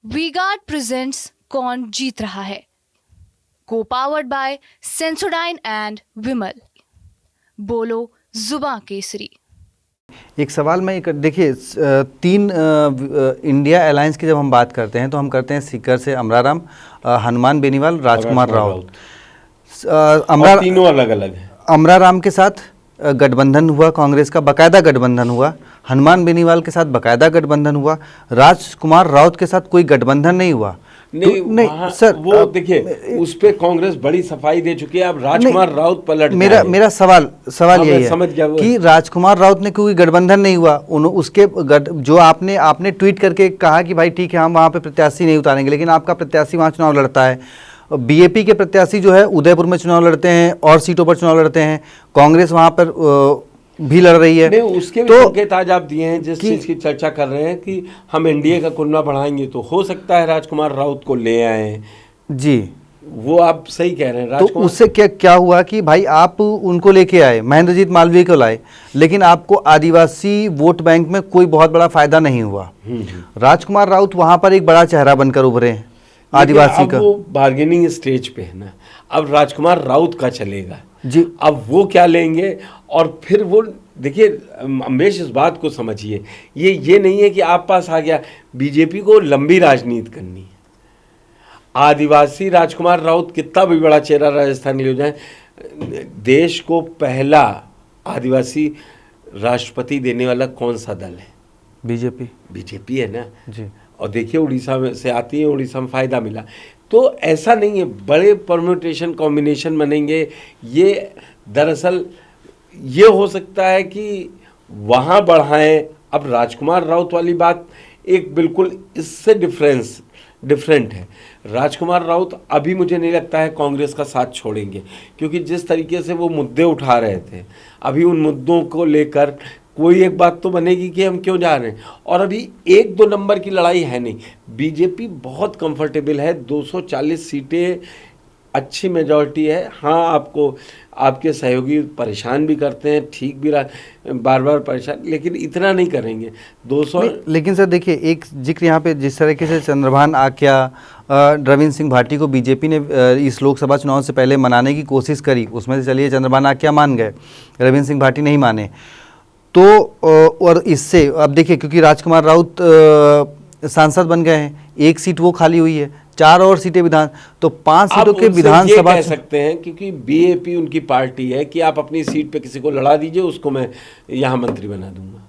V-Guard presents कौन जीत रहा है, को पावर्ड बाय सेंसोडाइन एंड विमल। बोलो जुबां केसरी। एक सवाल मैं देखिए, इंडिया अलायंस की जब हम बात करते हैं तो हम करते हैं सीकर से अमराराम, हनुमान बेनीवाल, राजकुमार राउत। तीनों अलग अलग हैं। अमराराम के साथ गठबंधन हुआ, कांग्रेस का बकायदा गठबंधन हुआ। हनुमान बेनीवाल के साथ बकायदा गठबंधन हुआ। राजकुमार राउत के साथ कोई गठबंधन नहीं हुआ। नहीं सर, वो देखिए उस पे कांग्रेस बड़ी सफाई दे चुकी है। अब राजकुमार राउत पलट मेरा सवाल यही है कि राजकुमार राउत ने कोई गठबंधन नहीं हुआ। उसके जो आपने ट्वीट करके कहा कि भाई ठीक है हम वहाँ पे प्रत्याशी नहीं उतारेंगे, लेकिन आपका प्रत्याशी वहाँ चुनाव लड़ता है। बीएपी के प्रत्याशी जो है उदयपुर में चुनाव लड़ते हैं और सीटों पर चुनाव लड़ते हैं। कांग्रेस वहाँ पर भी लड़ रही है। नहीं, उसके भी संकेत आज आप दिए हैं। जिस चीज की चर्चा कर रहे हैं कि हम एनडीए का कुनबा बढ़ाएंगे, तो हो सकता है राजकुमार राउत को ले आए जी। वो आप सही कह रहे हैं। तो उससे क्या हुआ कि भाई आप उनको लेके आए, महेंद्रजीत मालवीय को लाए, लेकिन आपको आदिवासी वोट बैंक में कोई बहुत बड़ा फायदा नहीं हुआ। राजकुमार राउत वहां पर एक बड़ा चेहरा बनकर उभरे हैं आदिवासी का। वो बार्गेनिंग स्टेज पे है ना। अब राजकुमार राउत का चलेगा जी। अब वो क्या लेंगे, और फिर वो देखिए अम्बेश, इस बात को समझिए, ये नहीं है कि आप पास आ गया। बीजेपी को लंबी राजनीति करनी है। आदिवासी राजकुमार राउत कितना भी बड़ा चेहरा राजस्थान ले जाए, देश को पहला आदिवासी राष्ट्रपति देने वाला कौन सा दल है? बीजेपी है ना जी। और देखिए उड़ीसा में से आती है, उड़ीसा में फ़ायदा मिला। तो ऐसा नहीं है बड़े परम्यूटेशन कॉम्बिनेशन बनेंगे। ये दरअसल ये हो सकता है कि वहाँ बढ़ाएं। अब राजकुमार राउत वाली बात एक बिल्कुल इससे डिफरेंट है। राजकुमार राउत अभी मुझे नहीं लगता है कांग्रेस का साथ छोड़ेंगे, क्योंकि जिस तरीके से वो मुद्दे उठा रहे थे, अभी उन मुद्दों को लेकर कोई एक बात तो बनेगी कि हम क्यों जा रहे हैं। और अभी 1-2 नंबर की लड़ाई है नहीं। बीजेपी बहुत कंफर्टेबल है। 240 सीटें अच्छी मेजॉरिटी है। हाँ, आपको आपके सहयोगी परेशान भी करते हैं, ठीक भी बार बार परेशान, लेकिन इतना नहीं करेंगे 200। लेकिन सर देखिए, एक जिक्र यहाँ पे जिस तरीके से चंद्रभान आक्या, रविंद्र सिंह भाटी को बीजेपी ने इस लोकसभा चुनाव से पहले मनाने की कोशिश करी, उसमें से चलिए चंद्रभान आक्या मान गए, रविंद्र सिंह भाटी नहीं माने। तो और इससे अब देखिए, क्योंकि राजकुमार राउत सांसद बन गए हैं, एक सीट वो खाली हुई है, 4 और सीटें विधान, तो 5 सीटों के विधानसभा कह सकते हैं, क्योंकि बीएपी उनकी पार्टी है कि आप अपनी सीट पे किसी को लड़ा दीजिए, उसको मैं यहाँ मंत्री बना दूंगा,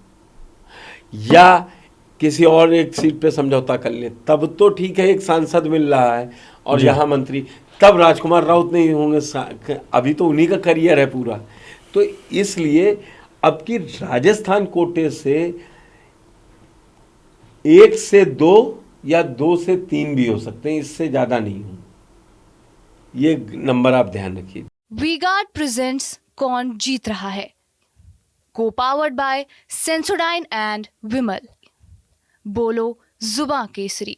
या किसी और एक सीट पे समझौता कर ले, तब तो ठीक है, एक सांसद मिल रहा है और यहाँ मंत्री, तब राजकुमार राउत नहीं होंगे। अभी तो उन्हीं का करियर है पूरा। तो इसलिए अब की राजस्थान कोटे से 1 से 2 या 2 से 3 भी हो सकते हैं, इससे ज्यादा नहीं हो। ये नंबर आप ध्यान रखिए। वी-गार्ड प्रेजेंट्स कौन जीत रहा है, को पावर्ड बाय सेंसोडाइन एंड विमल। बोलो जुबां केसरी।